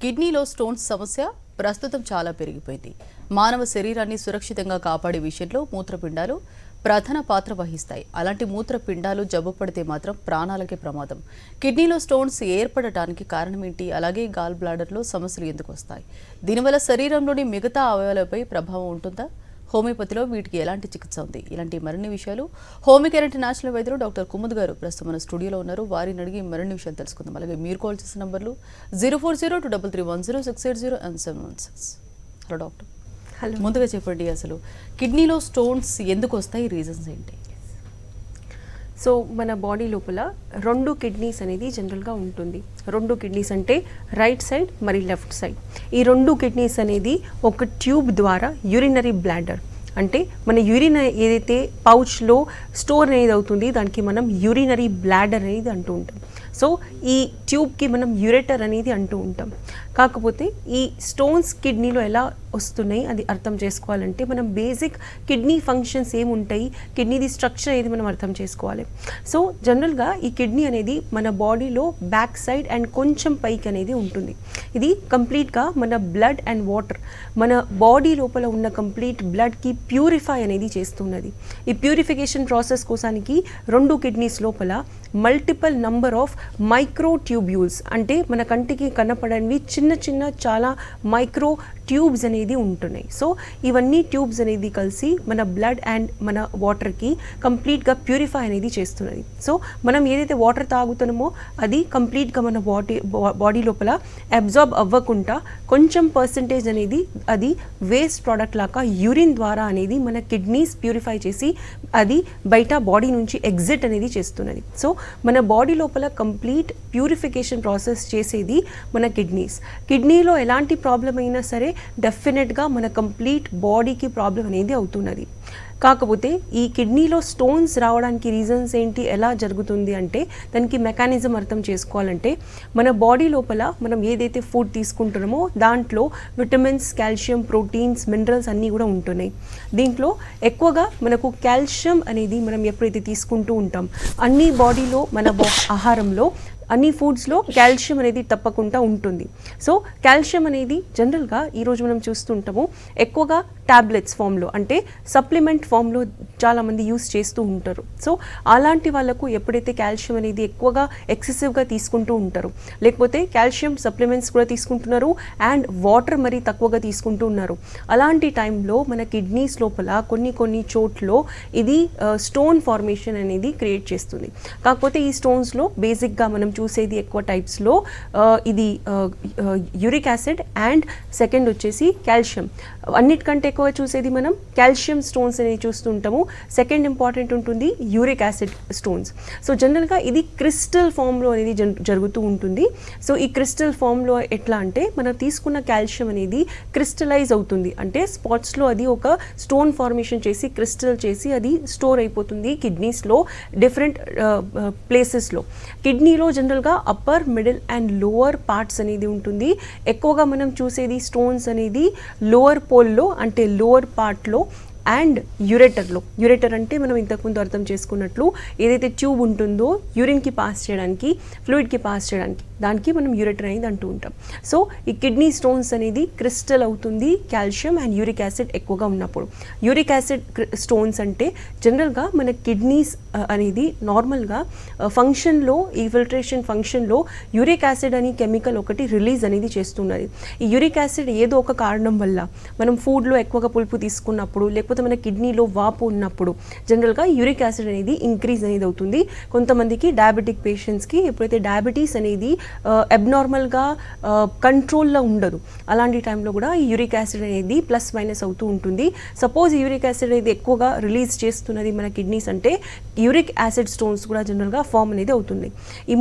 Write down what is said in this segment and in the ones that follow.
కిడ్నీలో స్టోన్స్ సమస్య ప్రస్తుతం చాలా పెరిగిపోయింది. మానవ శరీరాన్ని సురక్షితంగా కాపాడే విషయంలో మూత్రపిండాలు ప్రధాన పాత్ర వహిస్తాయి. అలాంటి మూత్రపిండాలు జబ్బు పడితే మాత్రం ప్రాణాలకే ప్రమాదం. కిడ్నీలో స్టోన్స్ ఏర్పడటానికి కారణం ఏంటి? అలాగే గాల్ బ్లాడర్లో సమస్యలు ఎందుకు వస్తాయి? దీనివల్ల శరీరంలోని మిగతా అవయవాలపై ప్రభావం ఉంటుందా? హోమియోపతిలో వీటికి ఎలాంటి చికిత్స ఉంది? ఇలాంటి మరిన్ని విషయాలు హోమియోకేర్ ఇంటర్నేషనల్ వైద్యులు డాక్టర్ కుముద్ గారు ప్రస్తుతం మన స్టూడియోలో ఉన్నారు. వారిని అడిగి మరిన్ని విషయాలు తెలుసుకుందాం. అలాగే మీరు కాల్ చేసిన నంబర్లు 04023310680 and 716. Hello doctor. హలో. ముందుగా చెప్పండి, అసలు కిడ్నీలో స్టోన్స్ ఎందుకు వస్తాయి, రీజన్స్ ఏంటి? సో మన బాడీ లోపల 2 కిడ్నీస్ అనేది జనరల్గా ఉంటుంది. 2 కిడ్నీస్ అంటే రైట్ సైడ్ మరి లెఫ్ట్ సైడ్. ఈ 2 కిడ్నీస్ అనేది ఒక ట్యూబ్ ద్వారా యూరినరీ బ్లాడర్ అంటే మన యూరిన్ ఏదైతే పౌచ్లో స్టోర్ అనేది అవుతుంది దానికి మనం యూరినరీ బ్లాడర్ అనేది అంటూ ఉంటాం. సో ఈ ట్యూబ్కి మనం యూరెటర్ అనేది అంటూ ఉంటాం. కాకపోతే ఈ స్టోన్స్ కిడ్నీలో ఎలా వస్తున్నాయి అది అర్థం చేసుకోవాలంటే మనం బేసిక్ కిడ్నీ ఫంక్షన్స్ ఏముంటాయి, కిడ్నీది స్ట్రక్చర్ ఏది మనం అర్థం చేసుకోవాలి. సో జనరల్గా ఈ కిడ్నీ అనేది మన బాడీలో బ్యాక్ సైడ్ అండ్ కొంచెం పైకి అనేది ఉంటుంది. ఇది కంప్లీట్గా మన బ్లడ్ అండ్ వాటర్ మన బాడీ లోపల ఉన్న కంప్లీట్ బ్లడ్కి ప్యూరిఫై అనేది చేస్తున్నది. ఈ ప్యూరిఫికేషన్ ప్రాసెస్ కోసానికి 2 కిడ్నీస్ లోపల multiple number of micro tubules అంటే మన కంటికి కనపడనివి చిన్న చిన్న చాలా మైక్రో ట్యూబ్స్ అనేది ఉంటున్నాయి. సో ఇవన్నీ ట్యూబ్స్ అనేది కలిసి మన బ్లడ్ అండ్ మన వాటర్కి కంప్లీట్గా ప్యూరిఫై అనేది చేస్తున్నది. సో మనం ఏదైతే వాటర్ తాగుతున్నామో అది కంప్లీట్గా మన బాడీ లోపల అబ్జార్బ్ అవ్వకుండా కొంచెం పర్సంటేజ్ అనేది అది వేస్ట్ ప్రోడక్ట్ లాగా యూరిన్ ద్వారా అనేది మన కిడ్నీస్ ప్యూరిఫై చేసి అది బయట బాడీ నుంచి ఎగ్జిట్ అనేది చేస్తున్నది. సో మన బాడీ లోపల కంప్లీట్ ప్యూరిఫికేషన్ ప్రాసెస్ చేసేది మన కిడ్నీస్. కిడ్నీలో ఎలాంటి ప్రాబ్లం అయినా సరే డెఫినెట్గా మన కంప్లీట్ బాడీకి ప్రాబ్లం అనేది అవుతున్నది. కాకపోతే ఈ కిడ్నీలో స్టోన్స్ రావడానికి రీజన్స్ ఏంటి, ఎలా జరుగుతుంది అంటే దానికి మెకానిజం అర్థం చేసుకోవాలంటే మన బాడీ లోపల మనం ఏదైతే ఫుడ్ తీసుకుంటున్నామో దాంట్లో విటమిన్స్, కాల్షియం, ప్రోటీన్స్, మినరల్స్ అన్నీ కూడా ఉంటున్నాయి. దీంట్లో ఎక్కువగా మనకు కాల్షియం అనేది మనం ఎప్పుడైతే తీసుకుంటూ ఉంటాం అన్ని బాడీలో మన ఆహారంలో అన్ని ఫుడ్స్లో కాల్షియం అనేది తప్పకుండా ఉంటుంది. సో కాల్షియం అనేది జనరల్గా ఈరోజు మనం చూస్తుంటాము ఎక్కువగా టాబ్లెట్స్ ఫామ్లో అంటే సప్లిమెంట్ ఫామ్లో చాలామంది యూస్ చేస్తూ ఉంటారు. సో అలాంటి వాళ్ళకు ఎప్పుడైతే కాల్షియం అనేది ఎక్కువగా ఎక్సెసివ్గా తీసుకుంటూ ఉంటారు, లేకపోతే కాల్షియం సప్లిమెంట్స్ కూడా తీసుకుంటున్నారు అండ్ వాటర్ మరీ తక్కువగా తీసుకుంటూ ఉన్నారు, అలాంటి టైంలో మన కిడ్నీస్ లోపల కొన్ని చోట్ల ఇది స్టోన్ ఫార్మేషన్ అనేది క్రియేట్ చేస్తుంది. కాకపోతే ఈ స్టోన్స్లో బేసిక్గా మనం చూసేది ఎక్కువ టైప్స్లో ఇది యూరిక్ యాసిడ్ అండ్ సెకండ్ వచ్చేసి కాల్షియం. అన్నిటికంటే ఎక్కువ చూసేది మనం కాల్షియం స్టోన్స్ అనేది చూస్తుంటాము. సెకండ్ ఇంపార్టెంట్ ఉంటుంది యూరిక్ యాసిడ్ స్టోన్స్. సో జనరల్గా ఇది క్రిస్టల్ ఫామ్లో అనేది జరుగుతూ ఉంటుంది. సో ఈ క్రిస్టల్ ఫామ్లో ఎట్లా అంటే మనం తీసుకున్న కాల్షియం అనేది క్రిస్టలైజ్ అవుతుంది, అంటే స్పాట్స్లో అది ఒక స్టోన్ ఫార్మేషన్ చేసి క్రిస్టల్ చేసి అది స్టోర్ అయిపోతుంది కిడ్నీస్లో డిఫరెంట్ ప్లేసెస్లో. కిడ్నీలో జనరల్గా upper, middle and lower parts అనేది ఉంటుంది. ఎక్కువగా మనం చూసేది స్టోన్స్ అనేది లోవర్ పోల్లో అంటే లోవర్ పార్ట్లో అండ్ యూరెటర్లో. యూరెటర్ అంటే మనం ఇంతకుముందు అర్థం చేసుకున్నట్లు ఏదైతే ట్యూబ్ ఉంటుందో యూరిన్కి పాస్ చేయడానికి, ఫ్లూయిడ్కి పాస్ చేయడానికి దానికి మనం యూరెటర్ అనేది అంటూ ఉంటాం. సో ఈ కిడ్నీ స్టోన్స్ అనేది క్రిస్టల్ అవుతుంది కాల్షియం అండ్ యూరిక్ యాసిడ్ ఎక్కువగా ఉన్నప్పుడు. యూరిక్ యాసిడ్ స్టోన్స్ అంటే జనరల్గా మన కిడ్నీస్ అనేది నార్మల్గా ఫంక్షన్లో ఈ ఫిల్ట్రేషన్ ఫంక్షన్లో యూరిక్ యాసిడ్ అని కెమికల్ ఒకటి రిలీజ్ అనేది చేస్తున్నది. ఈ యూరిక్ యాసిడ్ ఏదో ఒక కారణం వల్ల మనం ఫుడ్లో ఎక్కువగా పులుపు తీసుకున్నప్పుడు లేకపోతే మన కిడ్నీలో వాపు ఉన్నప్పుడు జనరల్గా యూరిక్ యాసిడ్ అనేది ఇంక్రీజ్ అనేది అవుతుంది. కొంతమందికి డయాబెటిక్ పేషెంట్స్కి ఎప్పుడైతే డయాబెటీస్ అనేది అబ్నార్మల్గా కంట్రోల్లో ఉండదు అలాంటి టైంలో కూడా ఈ యూరిక్ యాసిడ్ అనేది ప్లస్ మైనస్ అవుతూ ఉంటుంది. సపోజ్ యూరిక్ యాసిడ్ అనేది ఎక్కువగా రిలీజ్ చేస్తున్నది మన కిడ్నీస్ అంటే యూరిక్ యాసిడ్ స్టోన్స్ కూడా జనరల్గా ఫామ్ అనేది అవుతుంది. ఈ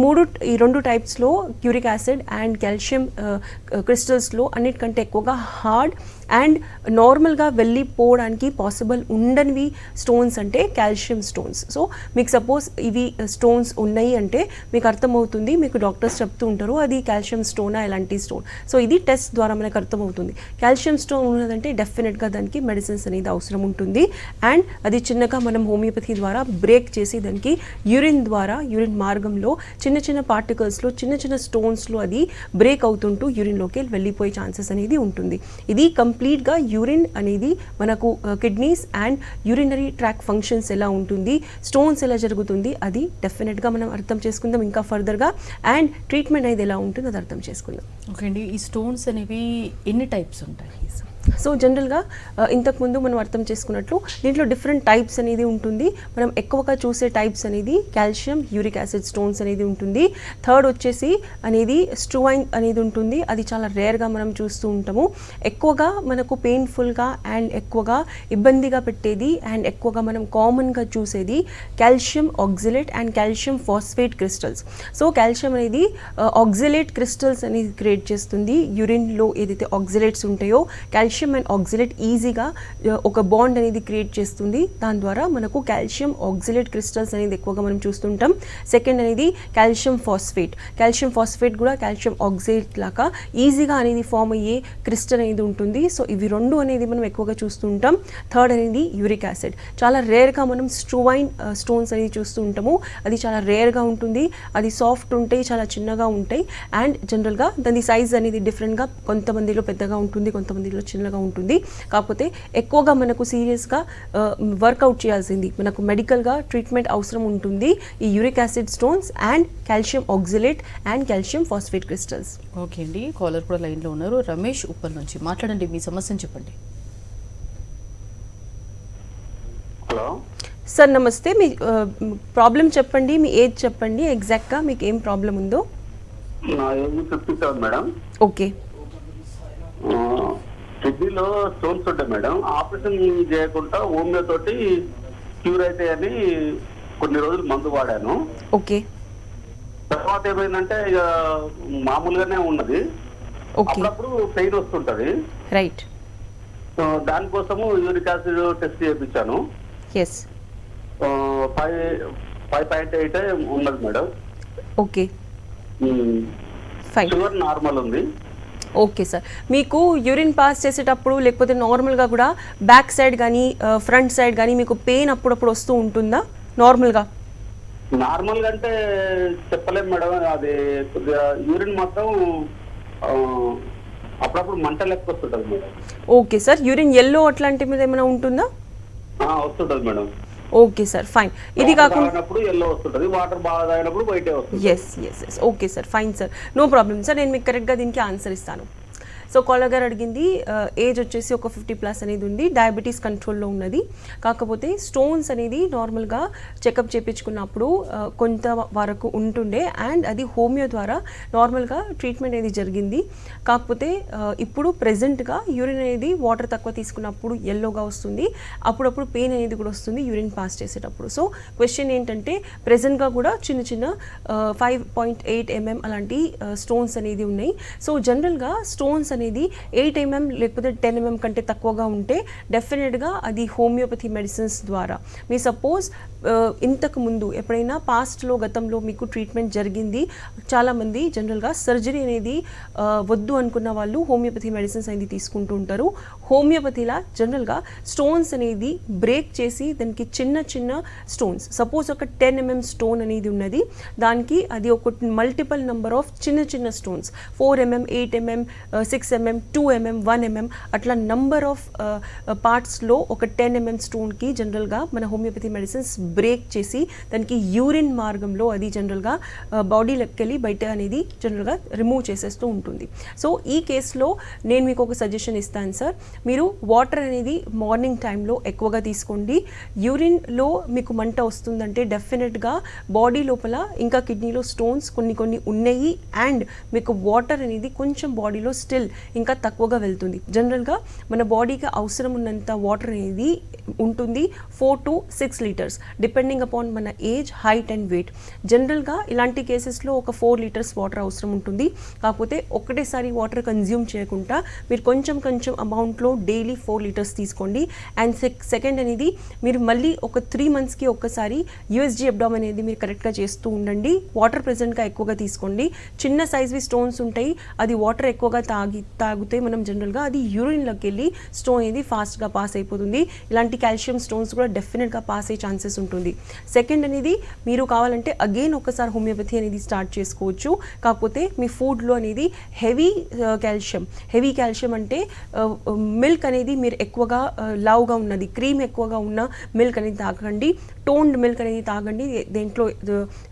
2 టైప్స్లో యూరిక్ యాసిడ్ అండ్ కాల్షియం క్రిస్టల్స్లో అన్నిటికంటే ఎక్కువగా హార్డ్ అండ్ నార్మల్గా వెళ్ళిపోవడానికి పాసిబుల్ ఉండనివి స్టోన్స్ అంటే కాల్షియం స్టోన్స్. సో మీకు సపోజ్ ఇవి స్టోన్స్ ఉన్నాయి అంటే మీకు అర్థమవుతుంది, మీకు డాక్టర్స్ చెప్తూ ఉంటారు అది కాల్షియం స్టోనా ఎలాంటి స్టోన్. సో ఇది టెస్ట్ ద్వారా మనకు అర్థమవుతుంది. కాల్షియం స్టోన్ ఉన్నదంటే డెఫినెట్గా దానికి మెడిసిన్స్ అనేది అవసరం ఉంటుంది. అండ్ అది చిన్నగా మనం హోమియోపతి ద్వారా బ్రేక్ చేసి దానికి యూరిన్ ద్వారా యూరిన్ మార్గంలో చిన్న చిన్న పార్టికల్స్లో చిన్న చిన్న స్టోన్స్లో అది బ్రేక్ అవుతుంటూ యూరిన్లోకి వెళ్ళిపోయే ఛాన్సెస్ అనేది ఉంటుంది. ఇది కంప్లీట్గా యూరిన్ అనేది మనకు kidneys and urinary tract functions ఎలా ఉంటుంది, స్టోన్స్ ఎలా జరుగుతుంది, అది డెఫినెట్గా మనం అర్థం చేసుకుందాం ఇంకా ఫర్దర్గా. అండ్ ట్రీట్మెంట్ అనేది ఎలా ఉంటుంది అది అర్థం చేసుకుందాం. ఓకే అండి, ఈ స్టోన్స్ అనేవి ఎన్ని టైప్స్ ఉంటాయి? సో జనరల్గా ఇంతకుముందు మనం అర్థం చేసుకున్నట్లు దీంట్లో డిఫరెంట్ టైప్స్ అనేది ఉంటుంది. మనం ఎక్కువగా చూసే టైప్స్ అనేది కాల్షియం యూరిక్ యాసిడ్ స్టోన్స్ అనేది ఉంటుంది. థర్డ్ వచ్చేసి అనేది స్ట్రువైన్ అనేది ఉంటుంది. అది చాలా రేర్గా మనం చూస్తూ ఉంటాము. ఎక్కువగా మనకు పెయిన్ఫుల్గా అండ్ ఎక్కువగా ఇబ్బందిగా పెట్టేది అండ్ ఎక్కువగా మనం కామన్గా చూసేది calcium oxalate and calcium phosphate crystals. So calcium అనేది ఆక్సిలేట్ క్రిస్టల్స్ అనేది క్రియేట్ చేస్తుంది. యూరిన్లో ఏదైతే ఆక్సిలేట్స్ ఉంటాయో కాల్షియం అండ్ ఆక్సిలేట్ ఈజీగా ఒక బాండ్ అనేది క్రియేట్ చేస్తుంది. దాని ద్వారా మనకు కాల్షియం ఆక్సిలేట్ క్రిస్టల్స్ అనేది ఎక్కువగా మనం చూస్తుంటాం. సెకండ్ అనేది కాల్షియం ఫాస్ఫేట్. కాల్షియం ఫాస్ఫేట్ కూడా కాల్షియం ఆక్సిలేట్ లాగా ఈజీగా అనేది ఫామ్ అయ్యే క్రిస్టల్ అనేది ఉంటుంది. సో ఇవి రెండు అనేది మనం ఎక్కువగా చూస్తుంటాం. థర్డ్ అనేది యూరిక్ యాసిడ్. చాలా రేర్గా మనం స్ట్రువైన్ స్టోన్స్ అనేది చూస్తూ ఉంటాము. అది చాలా రేర్గా ఉంటుంది. అది సాఫ్ట్ ఉంటాయి, చాలా చిన్నగా ఉంటాయి. అండ్ జనరల్గా దాని సైజ్ అనేది డిఫరెంట్గా, కొంతమందిలో పెద్దగా ఉంటుంది, కొంతమందిలో చిన్నగా ఉంటుంది. కాకపోతే ఎక్కువగా మనకు సీరియస్గా వర్కౌట్ చేయాల్సింది, మనకు మెడికల్గా ట్రీట్మెంట్ అవసరం ఉంటుంది ఈ uric acid stones and calcium oxalate and calcium phosphate crystals. Okay అండి, కాలర్ కూడా లైన్లో ఉన్నారు. రమేష్ ఉప్పల్ నుంచి మాట్లాడండి, మీ సమస్యను చెప్పండి. హలో సార్ నమస్తే, మీ ప్రాబ్లం చెప్పండి, మీ ఏజ్ చెప్పండి, ఎగ్జాక్ట్గా మీకు ఏం ప్రాబ్లం ఉందో. నా ఏజ్ 57 మేడం. ఓకే కిడ్నీలో స్టోన్స్ ఉంటాయి మేడం. ఆపరేషన్ చేయకుండా హోమియో తోటి క్యూర్ అవుతాయని కొన్ని రోజులు మందు వాడాను. ఓకే తర్వాత ఏమైందంటే ఇక మామూలుగానే ఉన్నది. ఓకే అప్పుడప్పుడు పెయిన్ వస్తుంటది. రైట్. సో దానికోసము యూరిక్ యాసిడ్ టెస్ట్ చేయించాను. ఎస్. 5.8 ఉన్నది madam. Okay fine. Sugar normal ఉంది. ఓకే సార్, మీకు యూరిన్ పాస్ చేసేటప్పుడు లేకపోతే నార్మల్గా కూడా బ్యాక్ సైడ్ కానీ ఫ్రంట్ సైడ్ కానీ మీకు పెయిన్ అప్పుడప్పుడు వస్తూ ఉంటుందా నార్మల్గా? నార్మల్గా అంటే చెప్పలేము మేడం. అది కొద్దిగా యూరిన్ మాత్రం అప్పుడప్పుడు మంట లెక్క వస్తుంటది madam. Okay sir, urine yellow అట్లాంటి మీద ఏమైనా ఉంటుందా? వస్తుంటది మేడం. Okay sir fine. ఇది కాకుండా ఎల్లో వస్తుంటది, వాటర్ బాగా తాగినప్పుడు వైటే వస్తుంది. Yes yes yes. Okay sir fine sir, no problem sir. నేను మీకు కరెక్ట్గా దీనికి ఆన్సర్ ఇస్తాను. సో కాలర్ గారు అడిగింది ఏజ్ వచ్చేసి ఒక 50+ అనేది ఉంది, డయాబెటీస్ కంట్రోల్లో ఉన్నది. కాకపోతే స్టోన్స్ అనేది నార్మల్గా చెకప్ చేయించుకున్నప్పుడు కొంత వరకు ఉంటుండే అండ్ అది హోమియో ద్వారా నార్మల్గా ట్రీట్మెంట్ అనేది జరిగింది. కాకపోతే ఇప్పుడు ప్రెజెంట్గా యూరిన్ అనేది వాటర్ తక్కువ తీసుకున్నప్పుడు ఎల్లోగా వస్తుంది, అప్పుడప్పుడు పెయిన్ అనేది కూడా వస్తుంది యూరిన్ పాస్ చేసేటప్పుడు. సో క్వశ్చన్ ఏంటంటే ప్రెజెంట్గా కూడా చిన్న చిన్న 5.8 mm అలాంటి స్టోన్స్ అనేది ఉన్నాయి. సో జనరల్గా స్టోన్స్ అనేది 8 mm లేకపోతే 10 mm కంటే తక్కువగా ఉంటే డెఫినెట్గా అది హోమియోపతి మెడిసిన్స్ ద్వారా మీ సపోజ్ ఇంతకు ముందు ఎప్పుడైనా పాస్ట్లో గతంలో మీకు ట్రీట్మెంట్ జరిగింది. చాలామంది జనరల్గా సర్జరీ అనేది వద్దు అనుకున్న వాళ్ళు హోమియోపతి మెడిసిన్స్ అనేది తీసుకుంటూ ఉంటారు. హోమియోపతిలా జనరల్గా స్టోన్స్ అనేది బ్రేక్ చేసి దానికి చిన్న చిన్న స్టోన్స్, సపోజ్ ఒక 10 mm స్టోన్ అనేది ఉన్నది, దానికి అది ఒక మల్టిపుల్ నెంబర్ ఆఫ్ చిన్న చిన్న stones 4 mm 8 mm 6 mm 2 mm 1 mm అట్లా నంబర్ ఆఫ్ పార్ట్స్లో ఒక 10 mm స్టోన్కి జనరల్గా మన హోమియోపతి మెడిసిన్స్ బ్రేక్ చేసి దానికి యూరిన్ మార్గంలో అది జనరల్గా బాడీలోకి వెళ్ళి బయట అనేది జనరల్గా రిమూవ్ చేసేస్తూ ఉంటుంది. సో ఈ కేసులో నేను మీకు ఒక సజెషన్ ఇస్తాను సార్, మీరు వాటర్ అనేది మార్నింగ్ టైంలో ఎక్కువగా తీసుకోండి. యూరిన్లో మీకు మంట వస్తుందంటే డెఫినెట్గా బాడీ లోపల ఇంకా కిడ్నీలో స్టోన్స్ కొన్ని కొన్ని ఉన్నాయి అండ్ మీకు వాటర్ అనేది కొంచెం బాడీలో స్టిల్ ఇంకా తక్కువగా వెళ్తుంది. జనరల్గా మన బాడీకి అవసరం ఉన్నంత వాటర్ అనేది ఉంటుంది 4 to 6 లీటర్స్ డిపెండింగ్ అపాన్ మన ఏజ్, హైట్ అండ్ వెయిట్. జనరల్గా ఇలాంటి కేసెస్లో ఒక 4 లీటర్స్ వాటర్ అవసరం ఉంటుంది. కాకపోతే ఒకటేసారి వాటర్ కన్జ్యూమ్ చేయకుండా మీరు కొంచెం కొంచెం అమౌంట్లో డైలీ 4 లీటర్స్ తీసుకోండి. అండ్ సెకండ్ అనేది మీరు మళ్ళీ ఒక 3 మంత్స్కి ఒక్కసారి యూఎస్జీ అబ్డామ్ అనేది మీరు కరెక్ట్గా చేస్తూ ఉండండి. వాటర్ ప్రెజెంట్గా ఎక్కువగా తీసుకోండి. చిన్న సైజ్వి స్టోన్స్ ఉంటాయి, అది వాటర్ ఎక్కువగా తాగితే మనం జనరల్గా అది యూరిన్లోకి వెళ్ళి స్టోన్ అనేది ఫాస్ట్గా పాస్ అయిపోతుంది. ఇలాంటి కాల్షియం స్టోన్స్ కూడా డెఫినెట్గా పాస్ అయ్యే ఛాన్సెస్ ఉంటుంది. సెకండ్ అనేది మీరు కావాలంటే అగైన్ ఒకసారి హోమియోపతి అనేది స్టార్ట్ చేసుకోవచ్చు. కాకపోతే మీ ఫుడ్లో అనేది హెవీ కాల్షియం అంటే మిల్క్ అనేది మీరు ఎక్కువగా లావుగా ఉన్నది, క్రీమ్ ఎక్కువగా ఉన్న మిల్క్ అనేది తాగండి. టోన్డ్ మిల్క్ అనేది తాగండి, దేంట్లో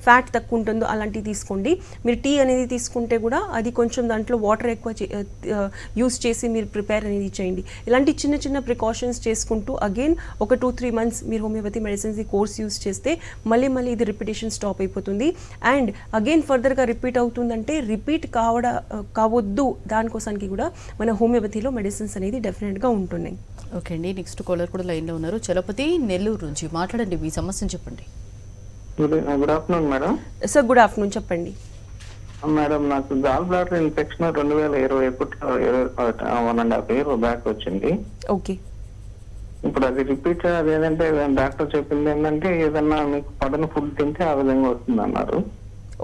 ఫ్యాట్ తక్కువ ఉంటుందో అలాంటివి తీసుకోండి. మీరు టీ అనేది తీసుకుంటే కూడా అది కొంచెం దాంట్లో వాటర్ ఎక్కువ యూస్ చేసి మీరు ప్రిపేర్ అనేది చేయండి. ఇలాంటి చిన్న చిన్న ప్రికాషన్స్ చేసుకుంటూ అగైన్ ఒక 2-3 మంత్స్ మీరు హోమియోపతి మెడిసిన్స్ కోర్స్ యూస్ చేస్తే మళ్ళీ ఇది రిపిటేషన్ స్టాప్ అయిపోతుంది. అండ్ అగైన్ ఫర్దర్గా రిపీట్ అవుతుందంటే రిపీట్ కావద్దు దానికోసానికి కూడా మన హోమియోపతిలో మెడిసిన్స్ అనేది డెఫినెట్గా ఉంటున్నాయి. ఓకే అండి, నెక్స్ట్ కాలర్ కూడా లైన్లో ఉన్నారు. చలపతి నెల్లూరు నుంచి మాట్లాడండి, మీ సమస్యను చెప్పండి. Good afternoon madam. Sir good afternoon, చెప్పండి. మేడం నాకు gall bladder infection 2020 1.5 year back వచ్చింది. ఓకే. ఇప్పుడు అది రిపీట్ అదేంటంటే డాక్టర్ చెప్పింది ఏంటంటే ఏదన్నా మీకు పడని ఫుడ్ తింటే ఆ విధంగా వస్తుంది అన్నారు.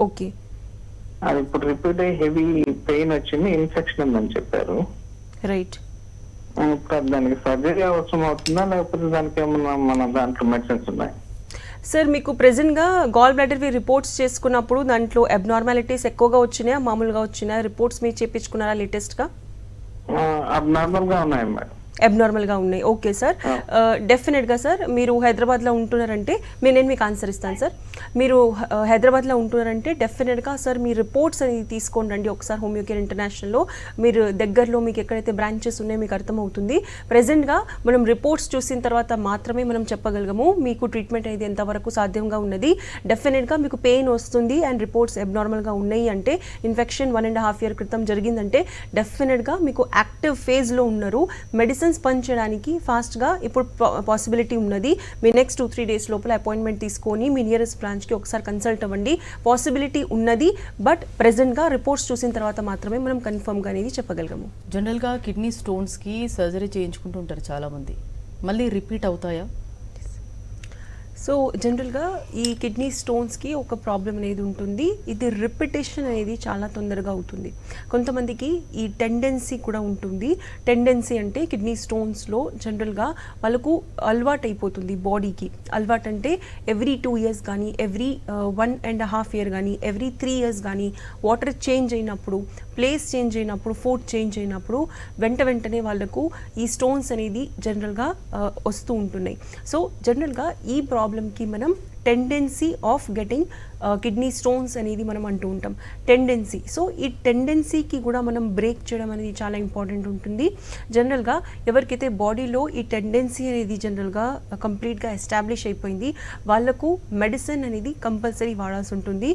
ఓకే. అది ఇప్పుడు రిపీట్ అయ్యి హెవీ పెయిన్ వచ్చింది, ఇన్ఫెక్షన్ ఉందని చెప్పారు. రైట్. ఇప్పుడు దానికి సర్జరీ అవసరం అవుతుందా లేకపోతే దానికి ఏమన్నా మన దాంట్లో మెడిసిన్స్ ఉన్నాయి? సార్ మీకు ప్రెజెంట్గా గాల్ బ్లాడర్వి రిపోర్ట్స్ చేసుకున్నప్పుడు దాంట్లో అబ్నార్మాలిటీస్ ఎక్కువగా వచ్చినాయా, మామూలుగా వచ్చినాయా? రిపోర్ట్స్ మీరు చేయించుకున్నారా లేటెస్ట్గా? అబ్నార్మల్ గా ఉన్నాయి మేడం. అబ్నార్మల్గా ఉన్నాయి. ఓకే సార్, డెఫినెట్గా సార్ మీరు హైదరాబాద్లో ఉంటున్నారంటే నేను మీకు ఆన్సర్ ఇస్తాను సార్. మీరు హైదరాబాద్లో ఉంటున్నారంటే డెఫినెట్గా సార్ మీ రిపోర్ట్స్ అనేది తీసుకొని రండి ఒకసారి హోమియోకేర్ ఇంటర్నేషనల్లో. మీరు దగ్గరలో మీకు ఎక్కడైతే బ్రాంచెస్ ఉన్నాయో మీకు అర్థమవుతుంది. ప్రెజెంట్గా మనం రిపోర్ట్స్ చూసిన తర్వాత మాత్రమే మనం చెప్పగలము మీకు ట్రీట్మెంట్ అనేది ఎంతవరకు సాధ్యంగా ఉన్నది. డెఫినెట్గా మీకు పెయిన్ వస్తుంది అండ్ రిపోర్ట్స్ అబ్నార్మల్గా ఉన్నాయి అంటే ఇన్ఫెక్షన్ 1.5 year క్రితం జరిగిందంటే డెఫినెట్గా మీకు యాక్టివ్ ఫేజ్లో ఉన్నారు. మెడిసిన్స్ పనిచేయడానికి ఫాస్ట్గా ఇప్పుడు పాసిబిలిటీ ఉన్నది. మీ నెక్స్ట్ 2-3 days లోపల అపాయింట్మెంట్ తీసుకొని మీ నియరెస్ట్ బ్రాంచ్కి ఒకసారి కన్సల్ట్ అవ్వండి. పాసిబిలిటీ ఉన్నది, బట్ ప్రెజెంట్గా రిపోర్ట్స్ చూసిన తర్వాత మాత్రమే మనం కన్ఫర్మ్గా అనేది చెప్పగలము. జనరల్గా కిడ్నీ స్టోన్స్కి సర్జరీ చేయించుకుంటూ ఉంటారు చాలామంది, మళ్ళీ రిపీట్ అవుతాయా? సో జనరల్గా ఈ కిడ్నీ స్టోన్స్కి ఒక ప్రాబ్లం అనేది ఉంటుంది. ఇది రిపిటేషన్ అనేది చాలా తొందరగా అవుతుంది. కొంతమందికి ఈ టెండెన్సీ కూడా ఉంటుంది. టెండెన్సీ అంటే కిడ్నీ స్టోన్స్లో జనరల్గా వాళ్ళకు అలవాటు అయిపోతుంది బాడీకి. అలవాటు అంటే ఎవ్రీ 2 years కానీ, ఎవ్రీ 1.5 year కానీ, ఎవ్రీ 3 years కానీ వాటర్ చేంజ్ అయినప్పుడు, ప్లేస్ చేంజ్ అయినప్పుడు, ఫుడ్ చేంజ్ అయినప్పుడు వెంటనే వాళ్ళకు ఈ స్టోన్స్ అనేది జనరల్గా వస్తూ ఉంటున్నాయి. సో జనరల్గా ఈ ప్రాబ్లమ్కి మనం tendency of getting kidney stones అనేది మనం అంటూ ఉంటాం. టెండెన్సీ. సో ఈ టెండెన్సీకి కూడా మనం బ్రేక్ చేయడం అనేది చాలా ఇంపార్టెంట్ ఉంటుంది. జనరల్గా ఎవరికైతే బాడీలో ఈ టెండెన్సీ అనేది జనరల్గా కంప్లీట్గా ఎస్టాబ్లిష్ అయిపోయింది వాళ్ళకు మెడిసిన్ అనేది కంపల్సరీ వాడాల్సి ఉంటుంది.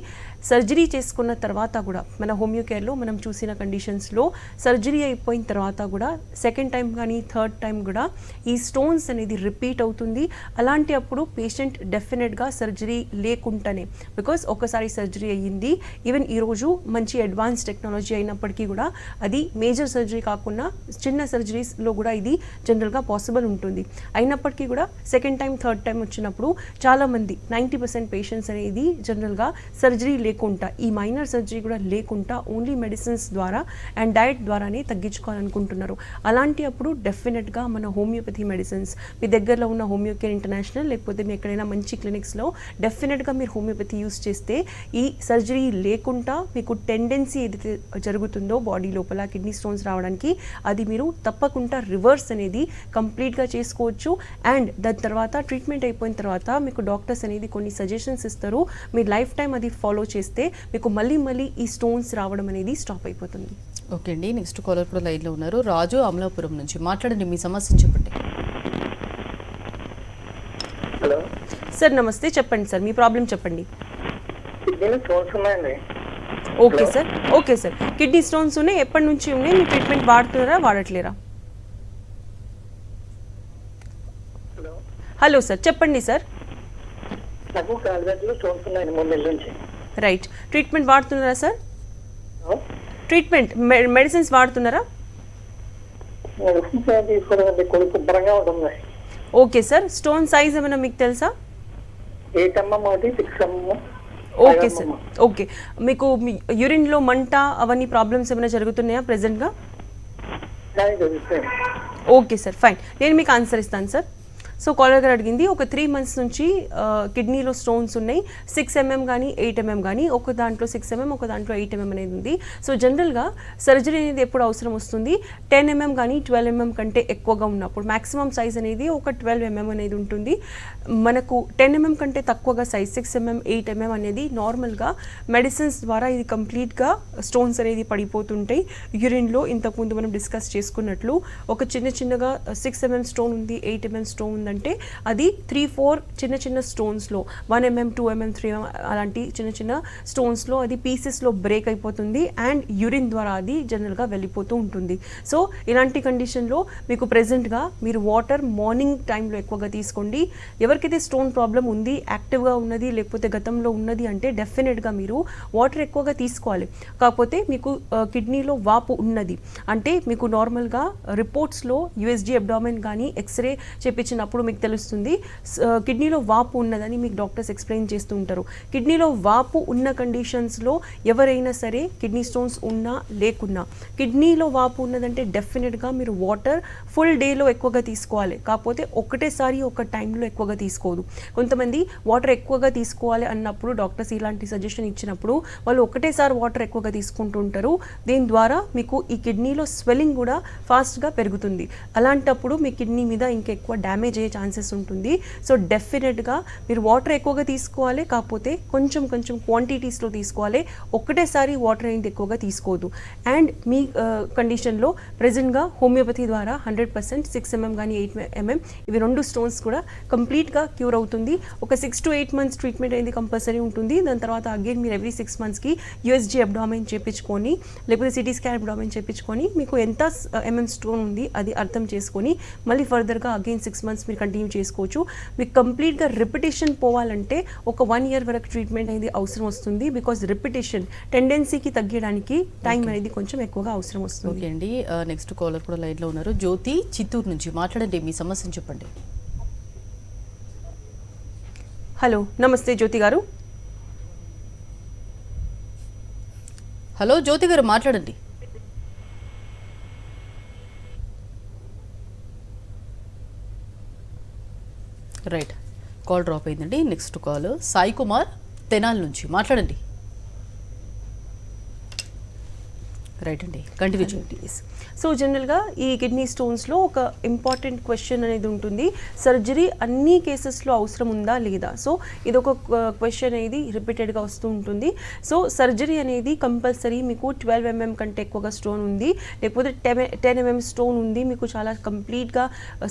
సర్జరీ చేసుకున్న తర్వాత కూడా మన హోమియోకేర్లో మనం చూసిన కండిషన్స్లో సర్జరీ అయిపోయిన తర్వాత కూడా సెకండ్ టైం కానీ థర్డ్ టైం కూడా ఈ స్టోన్స్ అనేది రిపీట్ అవుతుంది. అలాంటి అప్పుడు పేషెంట్ డెఫినెట్గా సర్జరీ లేకుండానే, బికాస్ ఒకసారి సర్జరీ అయ్యింది, ఈవెన్ ఈరోజు మంచి అడ్వాన్స్ టెక్నాలజీ అయినప్పటికీ కూడా అది మేజర్ సర్జరీ కాకుండా చిన్న సర్జరీస్లో కూడా ఇది జనరల్గా పాసిబుల్ ఉంటుంది. అయినప్పటికీ కూడా సెకండ్ టైం థర్డ్ టైం వచ్చినప్పుడు చాలామంది 90% పేషెంట్స్ అనేది జనరల్గా సర్జరీ లేకుండా, ఈ మైనర్ సర్జరీ కూడా లేకుండా ఓన్లీ మెడిసిన్స్ ద్వారా అండ్ డయట్ ద్వారానే తగ్గించుకోవాలనుకుంటున్నారు. అలాంటి అప్పుడు డెఫినెట్గా మన హోమియోపతి మెడిసిన్స్ మీ దగ్గరలో ఉన్న హోమియోకేర్ ఇంటర్నేషనల్ లేకపోతే మీ ఎక్కడైనా మంచి క్లినిక్స్లో డెఫినెట్గా మీరు హోమియోపతి యూస్ చేస్తే ఈ సర్జరీ లేకుండా మీకు టెండెన్సీ ఏదైతే జరుగుతుందో బాడీ లోపల కిడ్నీ స్టోన్స్ రావడానికి అది మీరు తప్పకుండా రివర్స్ అనేది కంప్లీట్గా చేసుకోవచ్చు. అండ్ దాని తర్వాత ట్రీట్మెంట్ అయిపోయిన తర్వాత మీకు డాక్టర్స్ అనేది కొన్ని సజెషన్స్ ఇస్తారు. మీ లైఫ్ టైం అది ఫాలో చేస్తే మీకు మళ్ళీ ఈ స్టోన్స్ రావడం అనేది స్టాప్ అయిపోతుంది. ఓకే అండి, నెక్స్ట్ కాలర్ కూడా లైన్లో ఉన్నారు. రాజు అమలాపురం నుంచి మాట్లాడండి, మీ సమస్యను చెప్పండి. హలో సార్ నమస్తే, చెప్పండి సార్ మీ ప్రాబ్లం చెప్పండి. కిడ్నీలో స్టోన్స్ ఉన్నాయండి. Okay sir, okay sir. Kidney stones ఉన్నాయి, ఎప్పటి నుంచి ఉన్నాయి, మీ ట్రీట్మెంట్ వాడుతున్నారా వాడట్లేరా? హలో సార్, చెప్పండి సార్. నాకు కాళ్ళగడ్డలు స్టోన్స్ ఉన్నాయి 3 నెలల నుంచి. రైట్, ట్రీట్మెంట్ వాడుతున్నారా సార్? ట్రీట్మెంట్ మెడిసిన్స్ వాడుతున్నారా? తీసుకోవడం కొడుకు శుభ్రంగా ఉంటుంది. ఓకే సార్, స్టోన్ సైజ్ ఏమైనా మీకు తెలుసా? 8 mm ఒకటి 6 mm. Okay sir, okay. మీకు యూరిన్లో మంట అవన్నీ ప్రాబ్లమ్స్ ఏమైనా జరుగుతున్నాయా ప్రెసెంట్గా? Okay sir, fine. నేను మీకు ఆన్సర్ ఇస్తాను సార్. సో కాలర్ గారు అడిగింది, ఒక 3 months నుంచి కిడ్నీలో స్టోన్స్ ఉన్నాయి. 6 mm కానీ 8 mm కానీ, ఒక దాంట్లో 6 mm ఒక దాంట్లో 8 mm అనేది ఉంది. సో జనరల్గా సర్జరీ అనేది ఎప్పుడు అవసరం వస్తుంది? 10 mm కానీ 12 mm కంటే ఎక్కువగా ఉన్నప్పుడు. మ్యాక్సిమం సైజ్ అనేది ఒక 12 mm అనేది ఉంటుంది. మనకు 10 mm కంటే తక్కువగా సైజ్ 6 mm 8 mm అనేది నార్మల్గా మెడిసిన్స్ ద్వారా ఇది కంప్లీట్గా స్టోన్స్ అనేది పడిపోతుంటాయి యూరిన్లో. ఇంతకుముందు మనం డిస్కస్ చేసుకున్నట్లు ఒక చిన్నగా 6 mm స్టోన్ ఉంది, 8 mm స్టోన్ ఉంది అంటే అది 3-4 చిన్న స్టోన్స్లో 1 mm 2 mm 3 mm అలాంటి చిన్న స్టోన్స్లో అది పీసెస్లో బ్రేక్ అయిపోతుంది అండ్ యూరిన్ ద్వారా అది జనరల్గా వెళ్ళిపోతూ ఉంటుంది. సో ఇలాంటి కండిషన్లో మీకు ప్రెజెంట్గా మీరు వాటర్ మార్నింగ్ టైంలో ఎక్కువగా తీసుకోండి. ఎవరికైతే స్టోన్ ప్రాబ్లం ఉంది, యాక్టివ్గా ఉన్నది లేకపోతే గతంలో ఉన్నది అంటే డెఫినెట్గా మీరు వాటర్ ఎక్కువగా తీసుకోవాలి. కాకపోతే మీకు కిడ్నీలో వాపు ఉన్నది అంటే మీకు నార్మల్గా రిపోర్ట్స్లో యూఎస్జీ అబ్డామిన్ కానీ ఎక్స్రే చేపించినప్పుడు మీకు తెలుస్తుంది కిడ్నీలో వాపు ఉన్నదని మీకు డాక్టర్స్ ఎక్స్ప్లెయిన్ చేస్తూ ఉంటారు. కిడ్నీలో వాపు ఉన్న కండిషన్స్లో ఎవరైనా సరే కిడ్నీ స్టోన్స్ ఉన్నా లేకున్నా, కిడ్నీలో వాపు ఉన్నదంటే డెఫినెట్గా మీరు వాటర్ ఫుల్ డేలో ఎక్కువగా తీసుకోవాలి. కాకపోతే ఒకటేసారి ఒక టైంలో ఎక్కువగా తీసుకోదు. కొంతమంది వాటర్ ఎక్కువగా తీసుకోవాలి అన్నప్పుడు డాక్టర్స్ ఇలాంటి సజెషన్ ఇచ్చినప్పుడు వాళ్ళు ఒకటేసారి వాటర్ ఎక్కువగా తీసుకుంటుంటారు. దీని ద్వారా మీకు ఈ కిడ్నీలో స్వెల్లింగ్ కూడా ఫాస్ట్గా పెరుగుతుంది. అలాంటప్పుడు మీ కిడ్నీ మీద ఇంకెక్కువ డ్యామేజ్ అయ్యే ఛాన్సెస్ ఉంటుంది. సో డెఫినెట్గా మీరు వాటర్ ఎక్కువగా తీసుకోవాలి, కాకపోతే కొంచెం క్వాంటిటీస్లో తీసుకోవాలి. ఒకటేసారి వాటర్ అనేది ఎక్కువగా తీసుకోదు. అండ్ మీ కండిషన్లో ప్రెజెంట్గా హోమియోపతి ద్వారా 100% 6 mm కానీ 8 mm ఇవి 2 స్టోన్స్ కూడా కంప్లీట్గా క్యూర్ అవుతుంది. ఒక 6 to 8 months ట్రీట్మెంట్ అనేది కంపల్సరీ ఉంటుంది. దాని తర్వాత అగైన్ మీరు ఎవ్రీ 6 monthsకి యూఎస్జీ అబ్డామిన్ చేయించుకొని లేకపోతే సిటీ స్కాన్ అబ్డామిన్ చేయించుకొని మీకు ఎంత mm స్టోన్ ఉంది అది అర్థం చేసుకొని మళ్ళీ ఫర్దర్గా అగైన్ 6 months మీరు కంటిన్యూ చేసుకోవచ్చు. మీకు కంప్లీట్గా రిపిటేషన్ పోవాలంటే ఒక 1 year వరకు ట్రీట్మెంట్ అనేది అవసరం వస్తుంది. బికాజ్ రిపిటేషన్ టెండెన్సీకి తగ్గడానికి టైం అనేది కొంచెం ఎక్కువగా అవసరం వస్తుంది. ఓకే అండి, నెక్స్ట్ కాలర్ కూడా లైన్లో ఉన్నారు. జ్యోతి చిత్తూరు నుంచి మాట్లాడండి, మీ సమస్యను చెప్పండి. హలో, నమస్తే జ్యోతి గారు. హలో జ్యోతి గారు మాట్లాడండి. రైట్, కాల్ డ్రాప్ అయిందండి. నెక్స్ట్ కాల్ సాయి కుమార్ తెనాల్ నుంచి మాట్లాడండి. రైట్ అండి, కంటిన్యూ చేయండి. సో జనరల్గా ఈ కిడ్నీ స్టోన్స్లో ఒక ఇంపార్టెంట్ క్వశ్చన్ అనేది ఉంటుంది, సర్జరీ అన్ని కేసెస్లో అవసరం ఉందా లేదా. సో ఇదొక క్వశ్చన్ అనేది రిపీటెడ్గా వస్తూ ఉంటుంది. సో సర్జరీ అనేది కంపల్సరీ మీకు 12 mm కంటే ఎక్కువగా స్టోన్ ఉంది లేకపోతే 10 mm స్టోన్ ఉంది, మీకు చాలా కంప్లీట్గా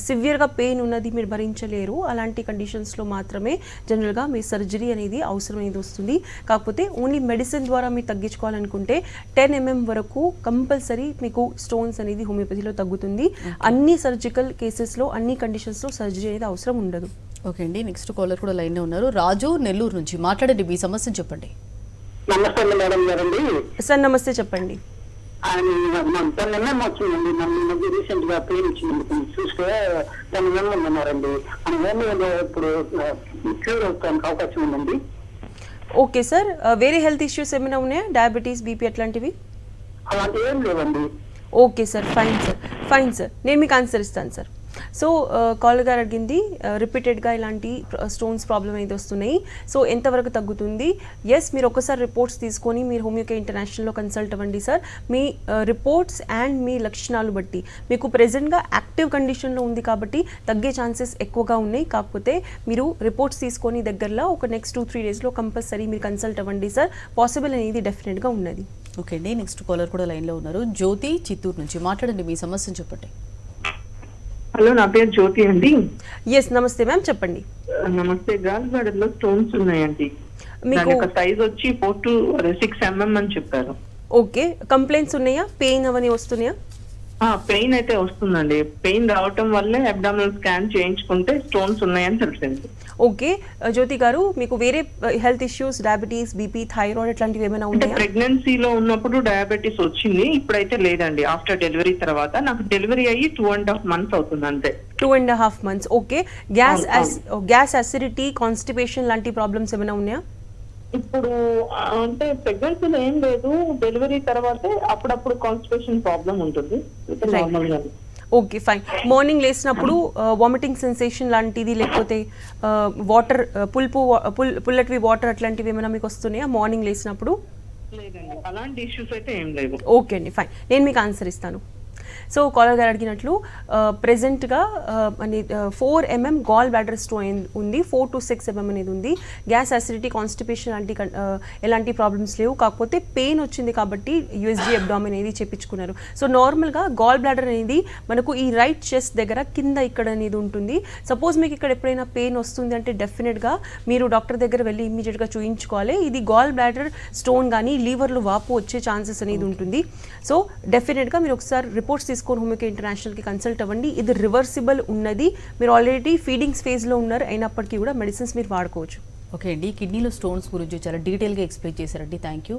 సివియర్గా పెయిన్ ఉన్నది, మీరు భరించలేరు, అలాంటి కండిషన్స్లో మాత్రమే జనరల్గా మీ సర్జరీ అనేది అవసరం అనేది వస్తుంది. కాకపోతే ఓన్లీ మెడిసిన్ ద్వారా మీరు తగ్గించుకోవాలనుకుంటే 10 mm వరకు కంపల్సరీ మీకు స్టోన్స్ అనేది హోమియోపతిలో తగ్గుతుంది. అన్ని సర్జికల్ కేసెస్లో అన్ని కండిషన్స్లో సర్జరీ అనేది అవసరం ఉండదు. ఓకే అండి, నెక్స్ట్ కాలర్ కూడా లైన్లో ఉన్నారు. రాజు నెల్లూరు నుంచి మాట్లాడండి, మీ సమస్యను చెప్పండి. నమస్తే మేడం గారండి. సార్ నమస్తే, చెప్పండి. వచ్చిందండి నన్ను రీసెంట్ గా పెయిన్ ఇచ్చింది చూస్తే 10 mm ఉన్నారండి. ఇప్పుడు క్యూర్ అవుతానికి అవకాశం ఉందండి. ఓకే సార్, వేరే హెల్త్ ఇష్యూస్ ఏమైనా ఉన్నాయా, డయాబెటీస్, బీపీ అట్లాంటివి? అలాంటి ఏం లేవండి. ఓకే సార్, ఫైన్ సార్, నేను మీకు ఆన్సర్ ఇస్తాను సార్. సో కాలర్ గారు అడిగింది రిపీటెడ్గా ఇలాంటి స్టోన్స్ ప్రాబ్లం అయితే వస్తున్నాయి, సో ఎంతవరకు తగ్గుతుంది. ఎస్, మీరు ఒకసారి రిపోర్ట్స్ తీసుకొని మీరు హోమియోకే ఇంటర్నేషనల్లో కన్సల్ట్ అవ్వండి సార్. మీ రిపోర్ట్స్ అండ్ మీ లక్షణాలు బట్టి మీకు ప్రెజెంట్గా యాక్టివ్ కండిషన్లో ఉంది కాబట్టి తగ్గే ఛాన్సెస్ ఎక్కువగా ఉన్నాయి. కాకపోతే మీరు రిపోర్ట్స్ తీసుకొని దగ్గరలో ఒక నెక్స్ట్ 2-3 డేస్లో కంపల్సరీ మీరు కన్సల్ట్ అవ్వండి సార్. పాసిబుల్ అనేది డెఫినెట్గా ఉన్నది. ఓకే అండి, నెక్స్ట్ కాలర్ కూడా లైన్లో ఉన్నారు. జ్యోతి చిత్తూరు నుంచి మాట్లాడండి, మీ సమస్యను చెప్పండి. హలో, నా పేరు జ్యోతి అండి. ఎస్, నమస్తే మ్యామ్, చెప్పండి. నమస్తే. గాల్బ్లాడర్లో స్టోన్స్ ఉన్నాయండి. దాని మీకు యొక్క సైజ్ వచ్చి 4 to 6 mm అని చెప్పారు. ఓకే, కంప్లైంట్స్ ఉన్నాయా, పెయిన్ అవన్నీ వస్తున్నాయా? పెయిన్ అయితే వస్తుందండి. పెయిన్ రావటం వల్లే అబ్డామినల్ స్కాన్ చేయించుకుంటే స్టోన్స్ ఉన్నాయని తెలిసింది. ఓకే జ్యోతి గారు, మీకు వేరే health issues, diabetes, BP, thyroid ఇట్లాంటివి ఏమైనా అంటే ఉన్నాయా? ప్రెగ్నెన్సీలో ఉన్నప్పుడు డయాబెటీస్ వచ్చింది, ఇప్పుడైతే లేదండి. ఆఫ్టర్ డెలివరీ తర్వాత నాకు డెలివరీ అయ్యి 2.5 months అవుతుంది అంతే. 2.5 months. Okay, gas acidity, constipation లాంటి ప్రాబ్లమ్స్ ఏమైనా ఉన్నాయా? ఇప్పుడు అంటే ప్రెగ్నెన్సీలో ఏం లేదు, డెలివరీ తర్వాతే అప్పుడప్పుడు కాన్స్టిపేషన్ ప్రాబ్లం ఉంటుంది నార్మల్ గా. Okay fine. మార్నింగ్ లేసినప్పుడు వామిటింగ్ సెన్సేషన్ లాంటిది, లేకపోతే వాటర్ పుల్లటివి వాటర్ అట్లాంటివి ఏమైనా మీకు వస్తున్నాయా మార్నింగ్ లేసినప్పుడు? లేదండి, అలాంటి ఇష్యూస్ అయితే ఏం లేవు. ఓకే అండి, ఫైన్. నేను మీకు ఆన్సర్ ఇస్తాను. సో కాలర్ గారు అడిగినట్లు ప్రెజెంట్గా 4 mm గాల్ బ్లాడర్ స్టోన్ ఉంది, 4 to 6 mm అనేది ఉంది. గ్యాస్ అసిడిటీ, కాన్స్టిపేషన్ లాంటి ఎలాంటి ప్రాబ్లమ్స్ లేవు, కాకపోతే పెయిన్ వచ్చింది కాబట్టి యూఎస్జీ అబ్డామిన్ అనేది చెప్పించుకున్నారు. సో నార్మల్గా గాల్ బ్లాడర్ అనేది మనకు ఈ రైట్ చెస్ట్ దగ్గర కింద ఇక్కడ అనేది ఉంటుంది. సపోజ్ మీకు ఇక్కడ ఎప్పుడైనా పెయిన్ వస్తుంది అంటే డెఫినెట్గా మీరు డాక్టర్ దగ్గర వెళ్ళి ఇమ్మీడియట్గా చూయించుకోవాలి. ఇది గాల్ బ్లాడర్ స్టోన్ కానీ లీవర్లో వాపు వచ్చే ఛాన్సెస్ అనేది ఉంటుంది. సో డెఫినెట్గా మీరు ఒకసారి రిపోర్ట్స్ తీసుకొని హోమియోకేర్ ఇంటర్నేషనల్కి కన్సల్ట్ అవ్వండి. ఇది రివర్సిబుల్ ఉన్నది, మీరు ఆల్రెడీ ఫీడింగ్స్ ఫేజ్లో ఉన్నారు, అయినప్పటికీ కూడా మెడిసిన్స్ మీరు వాడుకోవచ్చు. ఓకే అండి, కిడ్నీలో స్టోన్స్ గురించి చాలా డీటెయిల్గా ఎక్స్ప్లెయిన్ చేశారండి. Thank you.